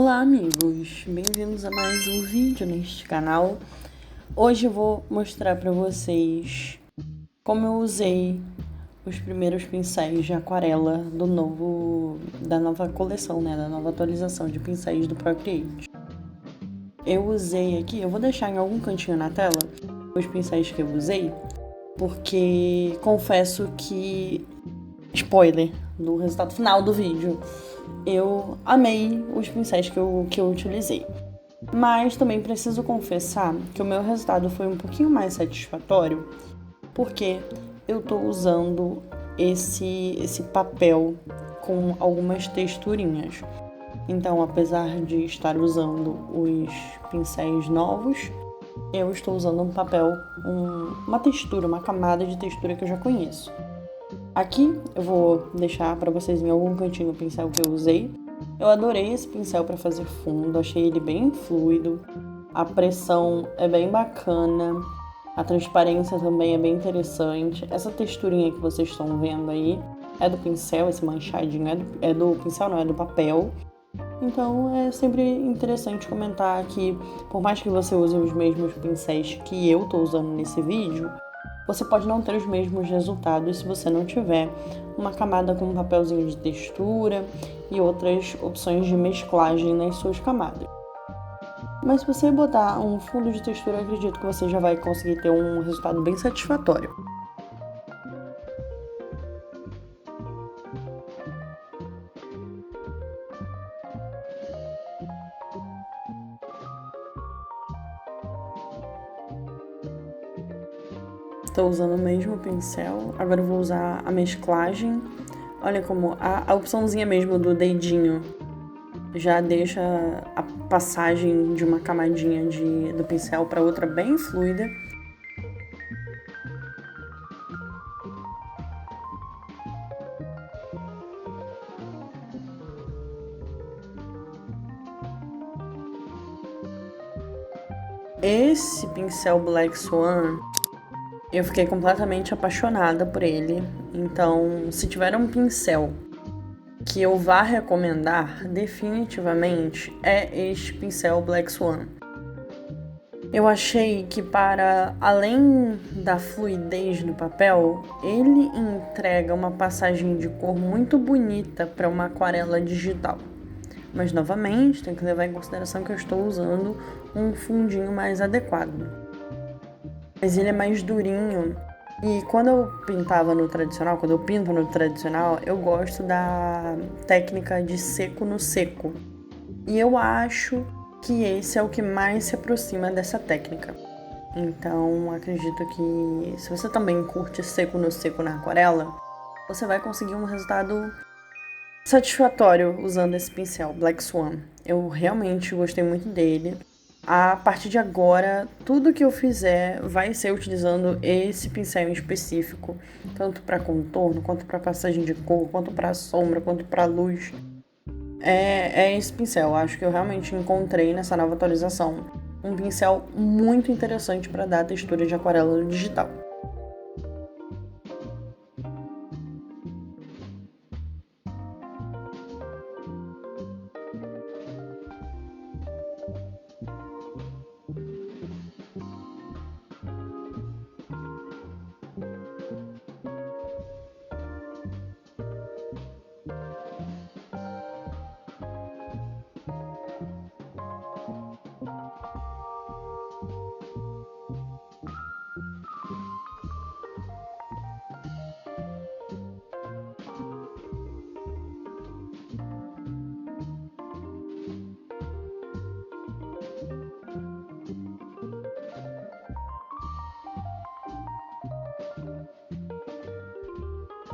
Olá amigos, bem-vindos a mais um vídeo neste canal. Hoje eu vou mostrar para vocês como eu usei os primeiros pincéis de aquarela da nova coleção, da nova atualização de pincéis do Procreate. Eu usei aqui, eu vou deixar em algum cantinho na tela os pincéis que eu usei, porque confesso que, spoiler do resultado final do vídeo, eu amei os pincéis que eu utilizei. Mas também preciso confessar que o meu resultado foi um pouquinho mais satisfatório, porque eu tô usando esse papel com algumas texturinhas. Então, apesar de estar usando os pincéis novos, eu estou usando um papel, uma textura, uma camada de textura que eu já conheço. Aqui eu vou deixar para vocês em algum cantinho o pincel que eu usei. Eu adorei esse pincel para fazer fundo, achei ele bem fluido, a pressão é bem bacana, a transparência também é bem interessante. Essa texturinha que vocês estão vendo aí é do pincel, esse manchadinho é do pincel, não é do papel. Então é sempre interessante comentar que, por mais que você use os mesmos pincéis que eu estou usando nesse vídeo, você pode não ter os mesmos resultados se você não tiver uma camada com um papelzinho de textura e outras opções de mesclagem nas suas camadas. Mas se você botar um fundo de textura, eu acredito que você já vai conseguir ter um resultado bem satisfatório. Estou usando o mesmo pincel, agora eu vou usar a mesclagem. Olha como a opçãozinha mesmo do dedinho já deixa a passagem de uma camadinha do pincel para outra bem fluida. Esse pincel Black Swan, eu fiquei completamente apaixonada por ele. Então, se tiver um pincel que eu vá recomendar, definitivamente é este pincel Black Swan. Eu achei que, para além da fluidez no papel, ele entrega uma passagem de cor muito bonita para uma aquarela digital. Mas, novamente, tem que levar em consideração que eu estou usando um fundinho mais adequado. Mas ele é mais durinho. E quando eu pinto no tradicional, eu gosto da técnica de seco no seco. E eu acho que esse é o que mais se aproxima dessa técnica. Então, acredito que se você também curte seco no seco na aquarela, você vai conseguir um resultado satisfatório usando esse pincel Black Swan. Eu realmente gostei muito dele. A partir de agora, tudo que eu fizer vai ser utilizando esse pincel em específico, tanto para contorno, quanto para passagem de cor, quanto para sombra, quanto para luz. É esse pincel, acho que eu realmente encontrei nessa nova atualização um pincel muito interessante para dar textura de aquarela no digital.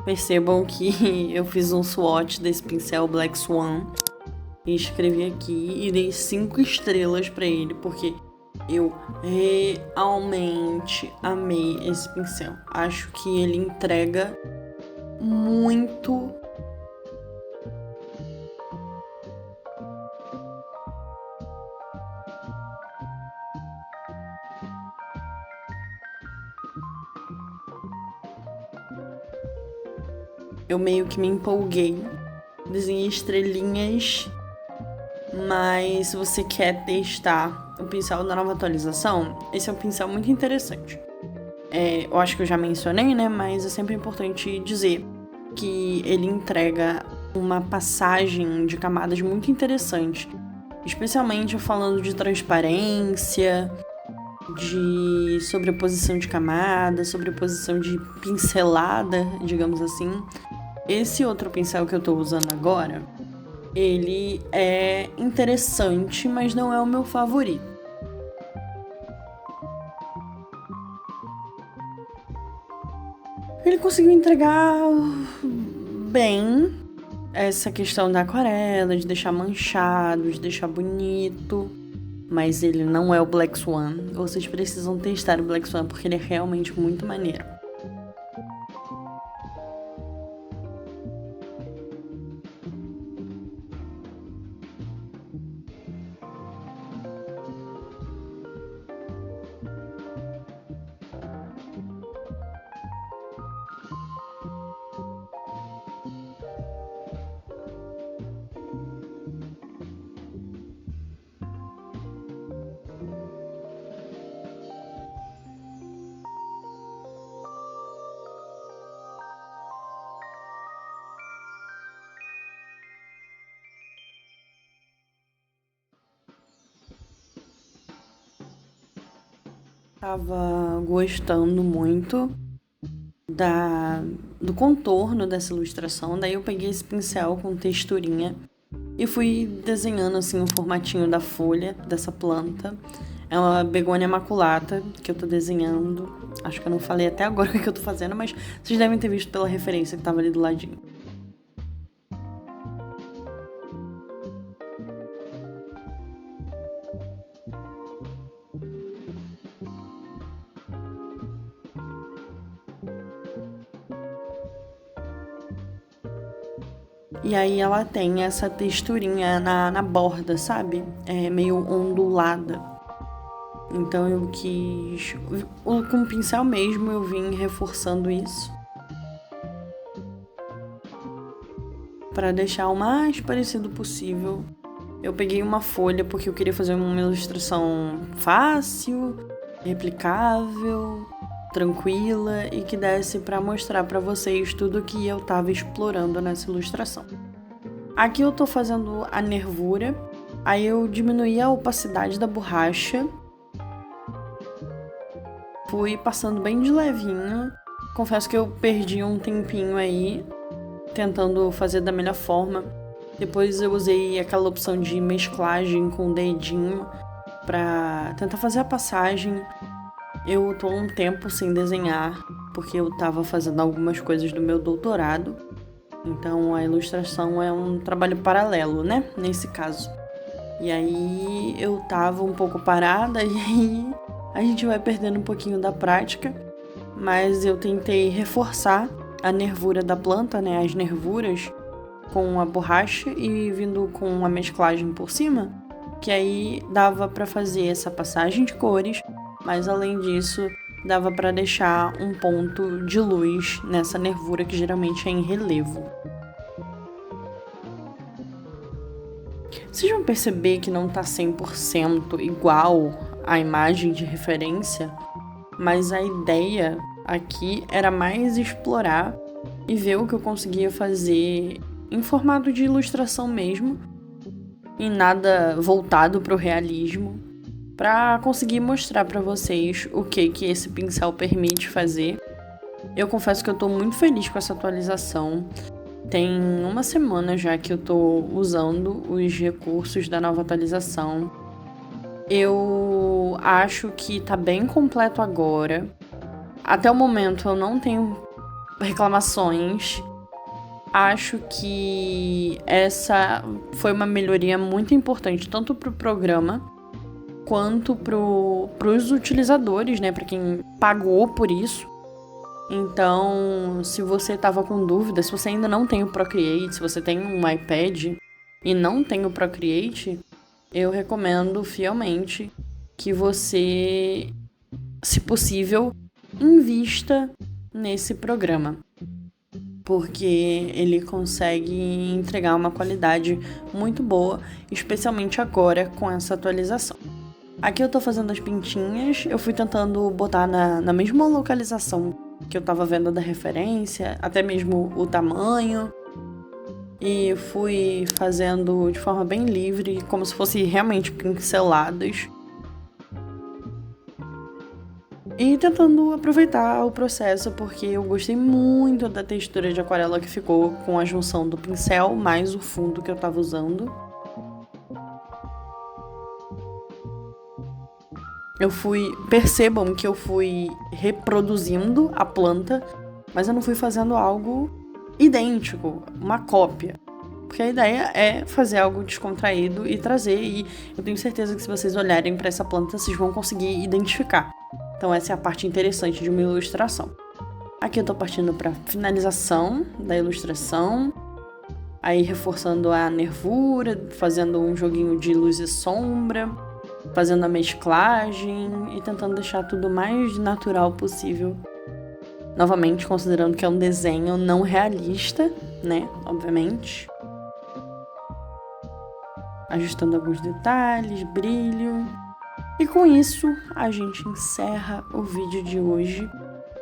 Percebam que eu fiz um swatch desse pincel Black Swan e escrevi aqui e dei 5 estrelas para ele, porque eu realmente amei esse pincel. Acho que ele entrega muito. Eu meio que me empolguei, desenhei estrelinhas Mas se você quer testar o pincel da nova atualização, esse é um pincel muito interessante. Eu acho que eu já mencionei, né? Mas é sempre importante dizer que ele entrega uma passagem de camadas muito interessante. Especialmente falando de transparência, de sobreposição de camada, sobreposição de pincelada, digamos assim. Esse outro pincel que eu tô usando agora, ele é interessante, mas não é o meu favorito. Ele conseguiu entregar bem essa questão da aquarela, de deixar manchado, de deixar bonito. Mas ele não é o Black Swan. Vocês precisam testar o Black Swan porque ele é realmente muito maneiro. Tava gostando muito do contorno dessa ilustração. Daí eu peguei esse pincel com texturinha e fui desenhando assim o formatinho da folha dessa planta. É uma begônia maculata que eu tô desenhando. Acho que eu não falei até agora o que eu tô fazendo, mas vocês devem ter visto pela referência que tava ali do ladinho. E aí ela tem essa texturinha na borda, sabe? É meio ondulada. Então eu quis... Com o pincel mesmo eu vim reforçando isso. Para deixar o mais parecido possível. Eu peguei uma folha porque eu queria fazer uma ilustração fácil, replicável, tranquila e que desse para mostrar para vocês tudo que eu tava explorando nessa ilustração. Aqui eu tô fazendo a nervura, aí eu diminuí a opacidade da borracha, fui passando bem de levinho. Confesso que eu perdi um tempinho aí tentando fazer da melhor forma. Depois eu usei aquela opção de mesclagem com o dedinho pra tentar fazer a passagem. Eu tô um tempo sem desenhar, porque eu tava fazendo algumas coisas do meu doutorado. Então a ilustração é um trabalho paralelo, né? Nesse caso. E aí eu tava um pouco parada e aí a gente vai perdendo um pouquinho da prática. Mas eu tentei reforçar a nervura da planta, né? As nervuras com a borracha e vindo com a mesclagem por cima, que aí dava para fazer essa passagem de cores, mas além disso dava para deixar um ponto de luz nessa nervura que geralmente é em relevo. Vocês vão perceber que não tá 100% igual à imagem de referência, mas a ideia aqui era mais explorar e ver o que eu conseguia fazer em formato de ilustração mesmo, e nada voltado para o realismo, para conseguir mostrar para vocês o que esse pincel permite fazer. Eu confesso que eu estou muito feliz com essa atualização. Tem uma semana já que eu estou usando os recursos da nova atualização. Eu acho que está bem completo agora. Até o momento eu não tenho reclamações. Acho que essa foi uma melhoria muito importante, tanto para o programa quanto para os utilizadores, né? Para quem pagou por isso. Então, se você estava com dúvida, se você ainda não tem o Procreate, se você tem um iPad e não tem o Procreate, eu recomendo fielmente que você, se possível, invista nesse programa. porque ele consegue entregar uma qualidade muito boa, especialmente agora com essa atualização. Aqui eu tô fazendo as pintinhas, eu fui tentando botar na mesma localização que eu tava vendo da referência, até mesmo o tamanho, e fui fazendo de forma bem livre, como se fosse realmente pinceladas. E tentando aproveitar o processo, porque eu gostei muito da textura de aquarela que ficou com a junção do pincel mais o fundo que eu tava usando. Percebam que eu fui reproduzindo a planta, mas eu não fui fazendo algo idêntico, uma cópia. Porque a ideia é fazer algo descontraído e trazer, e eu tenho certeza que se vocês olharem para essa planta, vocês vão conseguir identificar. Então essa é a parte interessante de uma ilustração. Aqui eu tô partindo para finalização da ilustração, aí reforçando a nervura, fazendo um joguinho de luz e sombra, fazendo a mesclagem e tentando deixar tudo o mais natural possível. Novamente, considerando que é um desenho não realista, né? Obviamente. Ajustando alguns detalhes, brilho. E com isso, a gente encerra o vídeo de hoje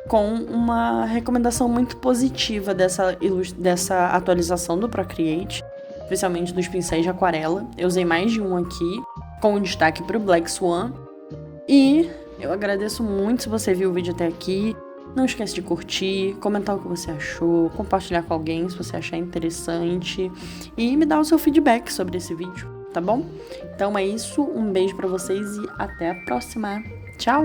com uma recomendação muito positiva dessa atualização do Procreate, especialmente dos pincéis de aquarela. Eu usei mais de um aqui, com destaque para o Black Swan. E eu agradeço muito se você viu o vídeo até aqui. Não esquece de curtir, comentar o que você achou, compartilhar com alguém se você achar interessante e me dar o seu feedback sobre esse vídeo, tá bom? Então é isso, um beijo pra vocês e até a próxima. Tchau!